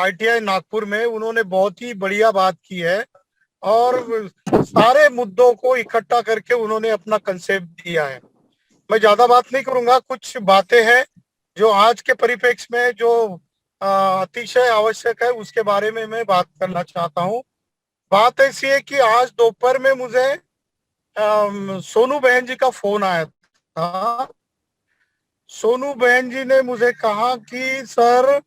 ITI Nagpur में उन्होंने बहुत ही बढ़िया बात की है। और सारे मुद्दों को इकट्ठा करके उन्होंने अपना कंसेप्ट दिया है। मैं ज्यादा बात नहीं करूंगा, कुछ बातें हैं जो आज के परिप्रेक्ष्य में जो अतिशय आवश्यक है उसके बारे में मैं बात करना चाहता हूँ। बात ऐसी है कि आज दोपहर में मुझे सोनू बहन जी का फोन आया था। सोनू बहन जी ने मुझे कहा कि सर,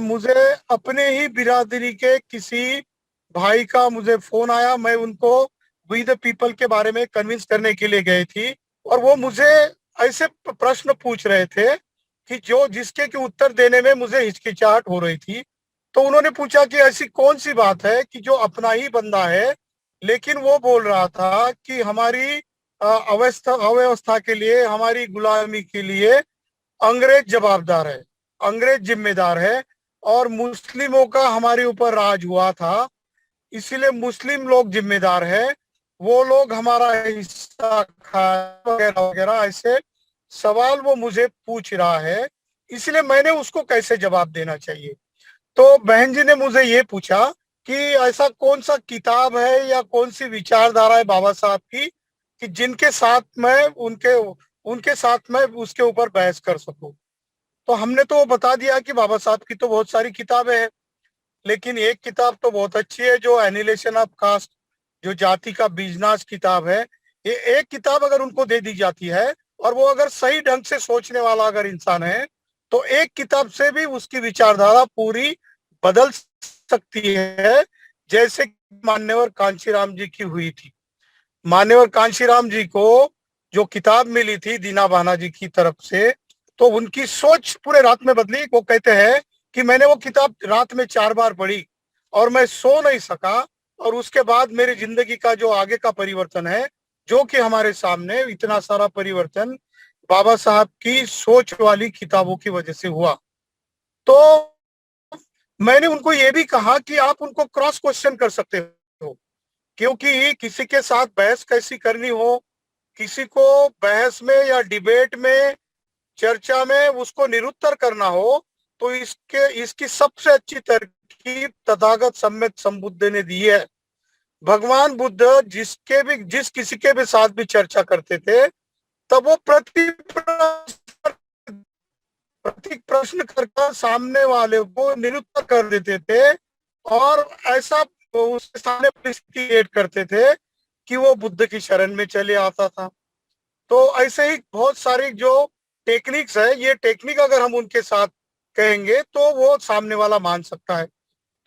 मुझे अपने ही बिरादरी के किसी भाई का मुझे फोन आया। मैं उनको वी द पीपल के बारे में कन्विंस करने के लिए गई थी, और वो मुझे ऐसे प्रश्न पूछ रहे थे कि जो जिसके के उत्तर देने में मुझे हिचकिचाहट हो रही थी। तो उन्होंने पूछा कि ऐसी कौन सी बात है कि जो अपना ही बंदा है, लेकिन वो बोल रहा था कि हमारी अव्यवस्था के लिए, हमारी गुलामी के लिए अंग्रेज जवाबदार है, अंग्रेज जिम्मेदार है, और मुस्लिमों का हमारे ऊपर राज हुआ था, इसीलिए मुस्लिम लोग जिम्मेदार है, वो लोग हमारा हिस्सा खाए वगैरह वगैरह ऐसे सवाल वो मुझे पूछ रहा है। इसलिए मैंने उसको कैसे जवाब देना चाहिए। तो बहन जी ने मुझे ये पूछा कि ऐसा कौन सा किताब है या कौन सी विचारधारा है बाबा साहब की कि जिनके साथ मैं उनके उनके साथ मैं उसके ऊपर बहस कर सकूं। तो हमने तो बता दिया कि बाबा साहब की तो बहुत सारी किताबें हैं, लेकिन एक किताब तो बहुत अच्छी है जो एनिलेशन ऑफ कास्ट, जो जाति का बीजनाश किताब है। ये एक किताब अगर उनको दे दी जाती है, और वो अगर सही ढंग से सोचने वाला अगर इंसान है, तो एक किताब से भी उसकी विचारधारा पूरी बदल सकती है, जैसे मान्यवर कांशीराम जी की हुई थी। मान्यवर कांशीराम जी को जो किताब मिली थी दीना भाना जी की तरफ से, तो उनकी सोच पूरे रात में बदली। वो कहते हैं कि मैंने वो किताब रात में 4 बार पढ़ी और मैं सो नहीं सका, और उसके बाद मेरी जिंदगी का जो आगे का परिवर्तन है, जो कि हमारे सामने इतना सारा परिवर्तन बाबा साहब की सोच वाली किताबों की वजह से हुआ। तो मैंने उनको ये भी कहा कि आप उनको क्रॉस क्वेश्चन कर सकते हो, क्योंकि किसी के साथ बहस कैसी करनी हो, किसी को बहस में या डिबेट में, चर्चा में उसको निरुत्तर करना हो, तो इसकी सबसे अच्छी तरकीब तथागत सम्यक संबुद्ध ने दी है। भगवान बुद्ध जिस किसी के भी साथ भी चर्चा करते थे, तब वो प्रति प्रश्न करके सामने वाले को निरुत्तर कर देते थे, और ऐसा उसके सामने परिस्थिति क्रिएट करते थे कि वो बुद्ध की शरण में चले आता था। तो ऐसे ही बहुत सारी जो टेक्निक्स है, ये टेक्निक अगर हम उनके साथ कहेंगे तो वो सामने वाला मान सकता है।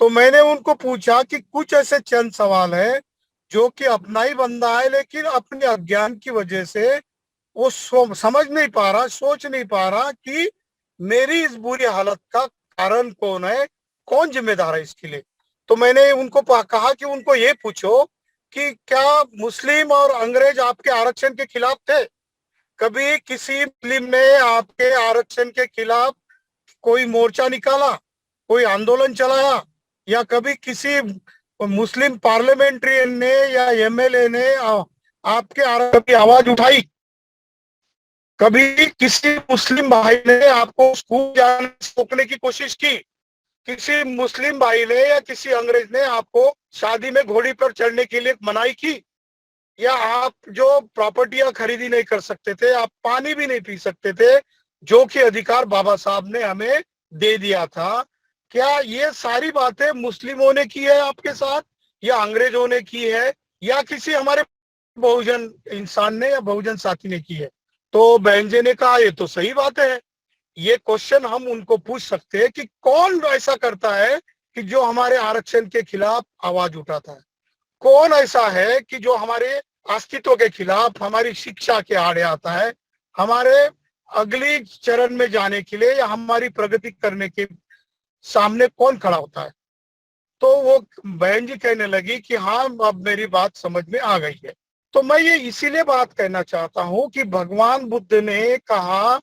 तो मैंने उनको पूछा कि कुछ ऐसे चंद सवाल है जो कि अपना ही बंदा है, लेकिन अपने अज्ञान की वजह से वो समझ नहीं पा रहा, सोच नहीं पा रहा कि मेरी इस बुरी हालत का कारण कौन है, कौन जिम्मेदार है इसके लिए। तो मैंने उनको कहा कि उनको ये पूछो कि क्या मुस्लिम और अंग्रेज आपके आरक्षण के खिलाफ थे? कभी किसी मुस्लिम ने आपके आरक्षण के खिलाफ कोई मोर्चा निकाला, कोई आंदोलन चलाया, या कभी किसी मुस्लिम पार्लियामेंट्रियन ने या एमएलए ने आपके आरक्षण की आवाज उठाई? कभी किसी मुस्लिम भाई ने आपको स्कूल जाने से रोकने की कोशिश की? किसी मुस्लिम भाई ने या किसी अंग्रेज ने आपको शादी में घोड़ी पर चढ़ने के लिए मनाई की? या आप जो प्रॉपर्टियां खरीदी नहीं कर सकते थे, आप पानी भी नहीं पी सकते थे, जो कि अधिकार बाबा साहब ने हमें दे दिया था? क्या ये सारी बातें मुस्लिमों ने की है आपके साथ, या अंग्रेजों ने की है, या किसी हमारे बहुजन इंसान ने या बहुजन साथी ने की है? तो बहन जी ने कहा ये तो सही बात है, ये क्वेश्चन हम उनको पूछ सकते हैं कि कौन ऐसा करता है कि जो हमारे आरक्षण के खिलाफ आवाज उठाता है? कौन ऐसा है कि जो हमारे अस्तित्व के खिलाफ, हमारी शिक्षा के आड़े आता है, हमारे अगली चरण में जाने के लिए या हमारी प्रगति करने के सामने कौन खड़ा होता है? तो वो बहन जी कहने लगी कि हाँ, अब मेरी बात समझ में आ गई है। तो मैं ये इसीलिए बात कहना चाहता हूँ कि भगवान बुद्ध ने कहा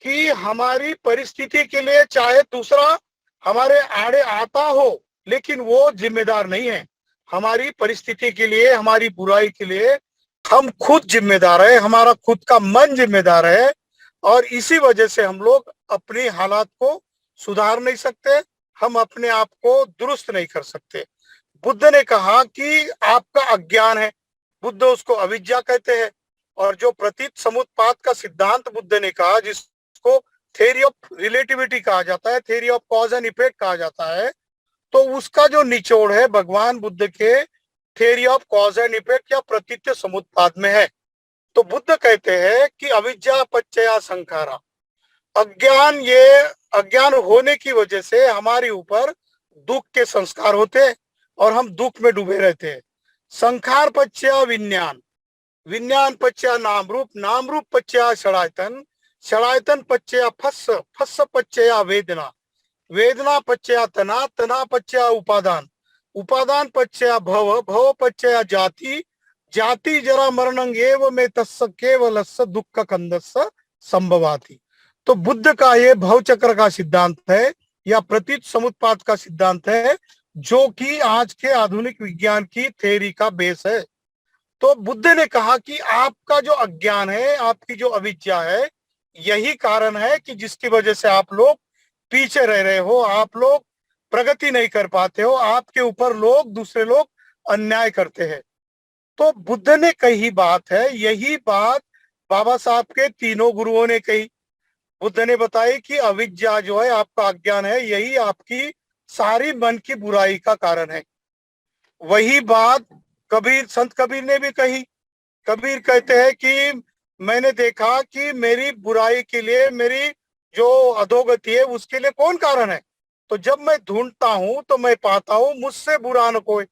कि हमारी परिस्थिति के लिए चाहे दूसरा हमारे आड़े आता हो, लेकिन वो जिम्मेदार नहीं है। हमारी परिस्थिति के लिए, हमारी बुराई के लिए हम खुद जिम्मेदार है, हमारा खुद का मन जिम्मेदार है। और इसी वजह से हम लोग अपनी हालात को सुधार नहीं सकते, हम अपने आप को दुरुस्त नहीं कर सकते। बुद्ध ने कहा कि आपका अज्ञान है, बुद्ध उसको अविद्या कहते हैं। और जो प्रतीत समुत्पाद का सिद्धांत बुद्ध ने कहा, जिसको थ्योरी ऑफ रिलेटिविटी कहा जाता है, theory of cause and effect कहा जाता है, तो उसका जो निचोड़ है भगवान बुद्ध के theory of cause and effect या प्रतीत समुत्पाद में है। तो बुद्ध कहते हैं कि अविद्या पच्चया संखारा, अज्ञान, ये अज्ञान होने की वजह से हमारे ऊपर दुख के संस्कार होते हैं और हम दुख में डूबे रहते हैं। संखार पच्चया विज्ञान, विज्ञान पच्चया नाम रूप, नाम रूप पच्चया षडायतन, षडायतन पच्चया फस्स, फस्स पच्चया वेदना, वेदना पच्चया तना, तना पच्चया उपादान, उपादान पच्चया भव, भव पच्चया जाति, जाति जरा मरणं एव में तस्य केवलस्य दुःख कंदस्य संभवाति। तो बुद्ध का ये भव चक्र का सिद्धांत है या प्रतीत समुत्पाद का सिद्धांत है, जो कि आज के आधुनिक विज्ञान की थ्योरी का बेस है। तो बुद्ध ने कहा कि आपका जो अज्ञान है, आपकी जो अविद्या है, यही कारण है कि जिसकी वजह से आप लोग पीछे रह रहे हो, आप लोग प्रगति नहीं कर पाते हो, आपके ऊपर लोग, दूसरे लोग अन्याय करते हैं। तो बुद्ध ने कही बात है, यही बात बाबा साहब के तीनों गुरुओं ने कही। बुद्ध ने बताई कि अविद्या जो है, आपका अज्ञान है, यही आपकी सारी मन की बुराई का कारण है। वही बात कबीर, संत कबीर ने भी कही। कबीर कहते हैं कि मैंने देखा कि मेरी बुराई के लिए, मेरी जो अधोगति है, उसके लिए कौन कारण है? तो जब मैं ढूंढता हूं तो मैं पाता हूं मुझसे बुरा न कोई,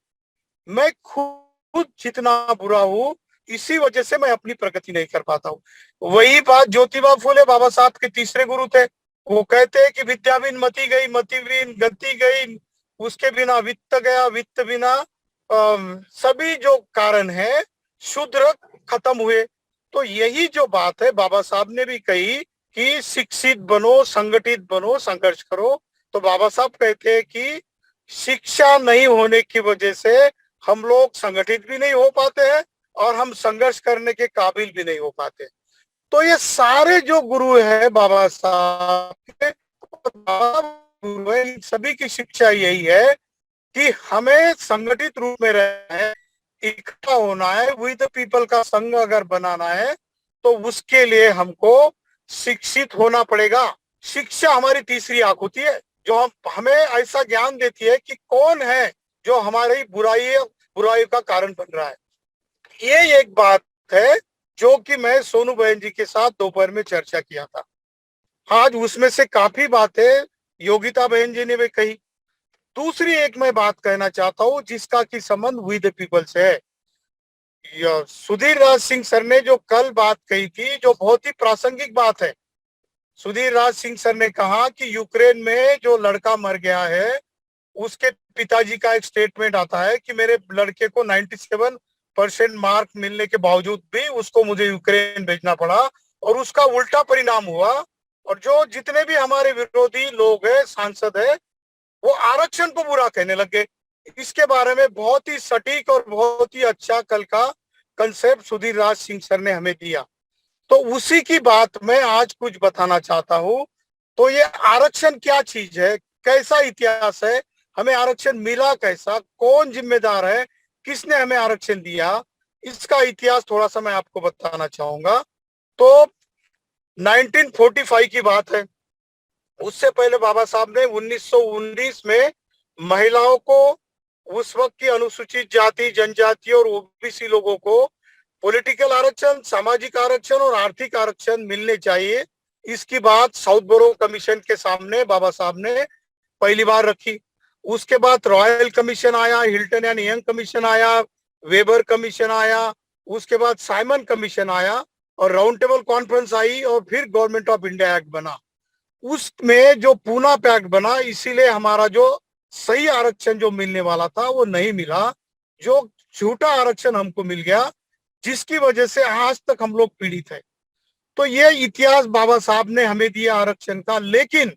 मैं खुद जितना बुरा हूं, इसी वजह से मैं अपनी प्रगति नहीं कर पाता हूं। वही बात ज्योतिबा फूले बाबा साहब के तीसरे गुरु थे। वो कहते हैं कि विद्या बिन मति गई, मति बिन गति गई, उसके बिना वित्त गया, वित्त बिना सभी जो कारण है शूद्र खत्म हुए। तो यही जो बात है बाबा साहब ने भी कही कि शिक्षित बनो, संगठित बनो, संघर्ष करो। तो बाबा साहब कहते हैं कि शिक्षा नहीं होने की वजह से हम लोग संगठित भी नहीं हो पाते हैं और हम संघर्ष करने के काबिल भी नहीं हो पाते। तो ये सारे जो गुरु है बाबा साहब के, गुरु है, इन सभी की शिक्षा यही है कि हमें संगठित रूप में रहना है, इकट्ठा होना है, विद पीपल का संघ अगर बनाना है तो उसके लिए हमको शिक्षित होना पड़ेगा। शिक्षा हमारी तीसरी आंख होती है, जो हमें ऐसा ज्ञान देती है कि कौन है जो हमारी बुराई का कारण बन रहा है। ये एक बात है जो कि मैं सोनू बहन जी के साथ दोपहर में चर्चा किया था। आज उसमें से काफी बातें योगिता बहन जी ने भी कही। दूसरी एक मैं बात कहना चाहता हूँ जिसका कि संबंध विद पीपल से है। सुधीर राज सिंह सर ने जो कल बात कही थी, जो बहुत ही प्रासंगिक बात है। सुधीर राज सिंह सर ने कहा कि यूक्रेन में जो लड़का मर गया है, उसके पिताजी का एक स्टेटमेंट आता है कि मेरे लड़के को 97% मार्क मिलने के बावजूद भी उसको मुझे यूक्रेन भेजना पड़ा और उसका उल्टा परिणाम हुआ। और जो जितने भी हमारे विरोधी लोग हैं, सांसद है, वो आरक्षण को बुरा कहने लगे। इसके बारे में बहुत ही सटीक और बहुत ही अच्छा कल का कंसेप्ट सुधीर राज सिंह सर ने हमें दिया। तो उसी की बात मैं आज कुछ बताना चाहता हूँ। तो ये आरक्षण क्या चीज है, कैसा इतिहास है, हमें आरक्षण मिला कैसा, कौन जिम्मेदार है, किसने हमें आरक्षण दिया, इसका इतिहास थोड़ा सा मैं आपको बताना चाहूंगा। तो 1945 की बात है। उससे पहले बाबा साहब ने 1919 में महिलाओं को, उस वक्त की अनुसूचित जाति, जनजाति और ओबीसी लोगों को पॉलिटिकल आरक्षण, सामाजिक आरक्षण और आर्थिक आरक्षण मिलने चाहिए, इसकी बात साउथ बोरो कमीशन के सामने बाबा साहब ने पहली बार रखी। उसके बाद रॉयल कमीशन आया, हिल्टन एंड यंग कमीशन आया, वेबर कमीशन आया, उसके बाद साइमन कमीशन आया और राउंड टेबल कॉन्फ्रेंस आई और फिर गवर्नमेंट ऑफ इंडिया एक्ट बना। उसमें जो पूना पैक्ट बना, इसीलिए हमारा जो सही आरक्षण जो मिलने वाला था वो नहीं मिला, जो झूठा आरक्षण हमको मिल गया, जिसकी वजह से आज तक हम लोग पीड़ित है। तो ये इतिहास बाबा साहब ने हमें दिया आरक्षण का। लेकिन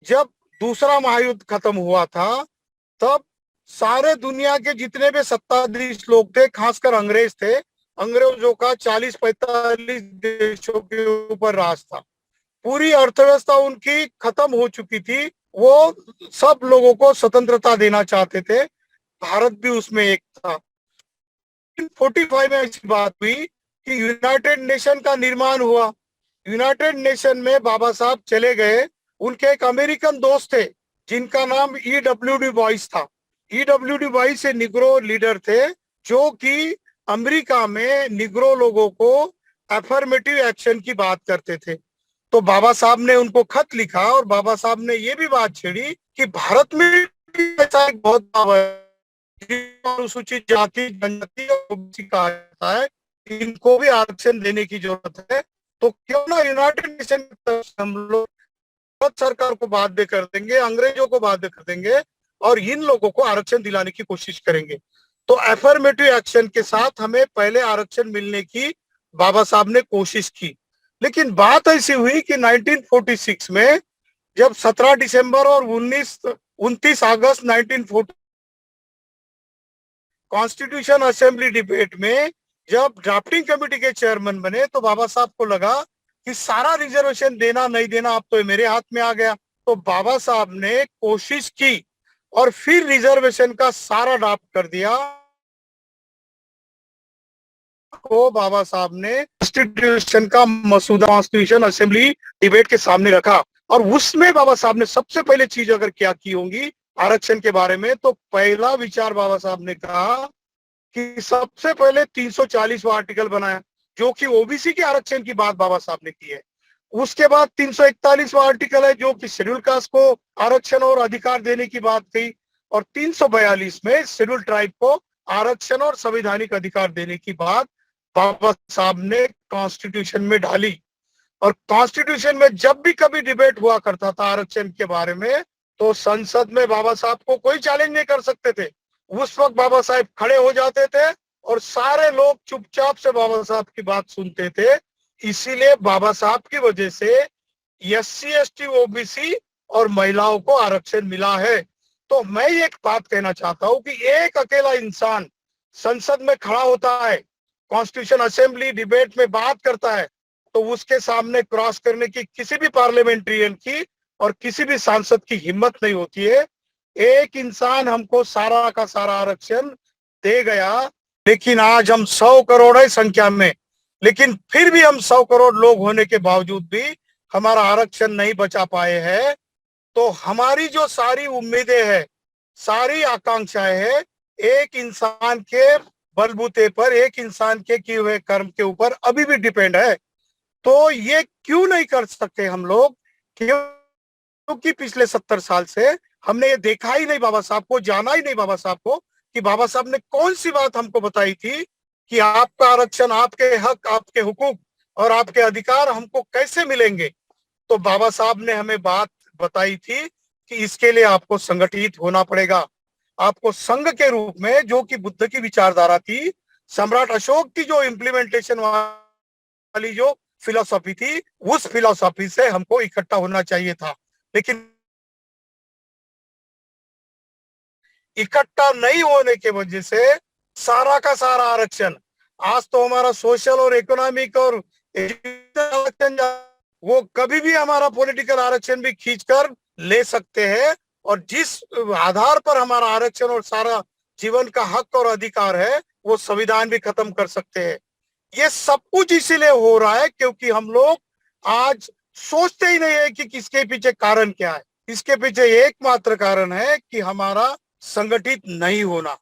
जब दूसरा महायुद्ध खत्म हुआ था, तब सारे दुनिया के जितने भी सत्ताधीश लोग थे, खासकर अंग्रेज थे, अंग्रेजों का 40-45 देशों के ऊपर राज था। पूरी अर्थव्यवस्था उनकी खत्म हो चुकी थी वो सब लोगों को स्वतंत्रता देना चाहते थे, भारत भी उसमें एक था। 1945 में ऐसी बात हुई कि यूनाइटेड नेशन का निर्माण हुआ। यूनाइटेड नेशन में बाबा साहब चले गए। उनके एक अमेरिकन दोस्त थे जिनका नाम EW बॉयस था। EW बॉयस से निग्रो लीडर थे जो कि अमेरिका में निग्रो लोगों को अफर्मेटिव एक्शन की बात करते थे। तो बाबा साहब ने उनको खत लिखा और बाबा साहब ने ये भी बात छेड़ी कि भारत में भी ऐसा एक बहुत अनुसूचित जाति जनजाति और ओबीसी कहा जाता है, इनको भी आरक्षण देने की जरूरत है। तो क्यों ना यूनाइटेड नेशन की तरफ से हम लोग भारत सरकार को बाध्य कर देंगे, अंग्रेजों को बाध्य कर देंगे और इन लोगों को आरक्षण दिलाने की कोशिश करेंगे। तो एफर्मेटिव एक्शन के साथ हमें पहले आरक्षण मिलने की बाबा साहब ने कोशिश की। लेकिन बात ऐसी हुई कि 1946 में जब 17 दिसंबर और 29 अगस्त 1940 कॉन्स्टिट्यूशन असेंबली डिबेट में जब ड्राफ्टिंग कमेटी के चेयरमैन बने तो बाबा साहब को लगा कि सारा रिजर्वेशन देना नहीं देना अब तो मेरे हाथ में आ गया। तो बाबा साहब ने कोशिश की और फिर रिजर्वेशन का सारा ड्राफ्ट कर दिया। को बाबा साहब ने कॉन्स्टिट्यूशन का मसूदा कॉन्स्टिट्यूशन असेंबली डिबेट के सामने रखा और उसमें बाबा साहब ने सबसे पहले चीज अगर क्या की होंगी आरक्षण के बारे में, तो पहला विचार बाबा साहब ने कहा कि सबसे पहले 340वां आर्टिकल बनाया जो कि ओबीसी के आरक्षण की बात बाबा साहब ने की है। उसके बाद 341वां आर्टिकल है जो कि शेड्यूल कास्ट को आरक्षण और अधिकार देने की बात कही और 342 में शेड्यूल ट्राइब को आरक्षण और संवैधानिक अधिकार देने की बात बाबा साहब ने कॉन्स्टिट्यूशन में डाली। और कॉन्स्टिट्यूशन में जब भी कभी डिबेट हुआ करता था आरक्षण के बारे में तो संसद में बाबा साहब को कोई चैलेंज नहीं कर सकते थे। उस वक्त बाबा साहब खड़े हो जाते थे और सारे लोग चुपचाप से बाबा साहब की बात सुनते थे। इसीलिए बाबा साहब की वजह से SC ST OBC और महिलाओं को आरक्षण मिला है। तो मैं एक बात कहना चाहता हूं कि एक अकेला इंसान संसद में खड़ा होता है, कॉन्स्टिट्यूशन असेंबली डिबेट में बात करता है, तो उसके सामने क्रॉस करने की किसी भी पार्लियामेंट्रियन की और किसी भी सांसद की हिम्मत नहीं होती है। एक इंसान हमको सारा का सारा आरक्षण दे गया। लेकिन आज हम 100 करोड़ है संख्या में, लेकिन फिर भी हम 100 करोड़ लोग होने के बावजूद भी हमारा आरक्षण नहीं बचा पाए हैं। तो हमारी जो सारी उम्मीदें हैं, सारी आकांक्षाएं हैं, एक इंसान के बलबूते पर, एक इंसान के किए हुए कर्म के ऊपर अभी भी डिपेंड है। तो ये क्यों नहीं कर सकते हम लोग? क्योंकि पिछले 70 साल से हमने ये देखा ही नहीं बाबा साहब को, जाना ही नहीं बाबा साहब को कि बाबा साहब ने कौन सी बात हमको बताई थी कि आपका आरक्षण, आपके हक, आपके हुकूक और आपके अधिकार हमको कैसे मिलेंगे। तो बाबा साहब ने हमें बात बताई थी कि इसके लिए आपको संगठित होना पड़ेगा। आपको संघ के रूप में, जो कि बुद्ध की विचारधारा थी, सम्राट अशोक की जो इम्प्लीमेंटेशन वाली जो फिलोसॉफी थी, उस फिलोसॉफी से हमको इकट्ठा होना चाहिए था। लेकिन इकट्ठा नहीं होने के वजह से सारा का सारा आरक्षण, आज तो हमारा सोशल और इकोनॉमिक और आरक्षण, वो कभी भी हमारा पॉलिटिकल आरक्षण भी खींचकर ले सकते हैं। और जिस आधार पर हमारा आरक्षण और सारा जीवन का हक और अधिकार है वो संविधान भी खत्म कर सकते हैं। ये सब कुछ इसीलिए हो रहा है क्योंकि हम लोग आज सोचते ही नहीं है कि किसके पीछे कारण क्या है। इसके पीछे एकमात्र कारण है कि हमारा संगठित नहीं होना।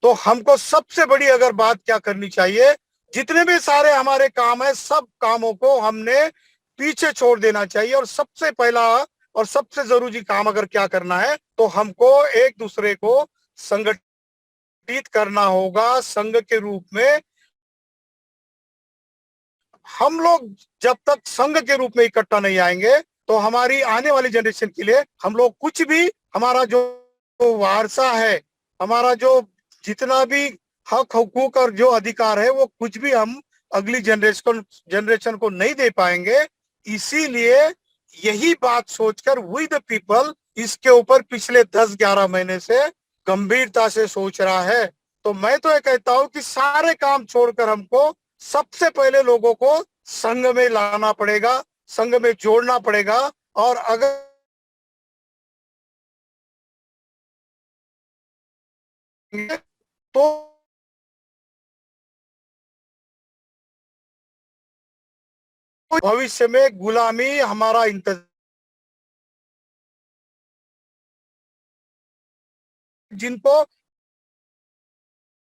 तो हमको सबसे बड़ी अगर बात क्या करनी चाहिए, जितने भी सारे हमारे काम है सब कामों को हमने पीछे छोड़ देना चाहिए और सबसे पहला और सबसे जरूरी काम अगर क्या करना है तो हमको एक दूसरे को संगठित करना होगा। संघ के रूप में हम लोग जब तक संघ के रूप में इकट्ठा नहीं आएंगे तो हमारी आने वाली जनरेशन के लिए हम लोग कुछ भी, हमारा जो वारसा है, हमारा जो जितना भी हक हुकूक और जो अधिकार है वो कुछ भी हम अगली जनरेशन को नहीं दे पाएंगे। इसीलिए यही बात सोचकर वी द पीपल इसके ऊपर पिछले 10-11 महीने से गंभीरता से सोच रहा है। तो मैं तो ये कहता हूं कि सारे काम छोड़कर हमको सबसे पहले लोगों को संघ में लाना पड़ेगा, संघ में जोड़ना पड़ेगा। और अगर तो भविष्य में गुलामी हमारा इंतजार, जिनको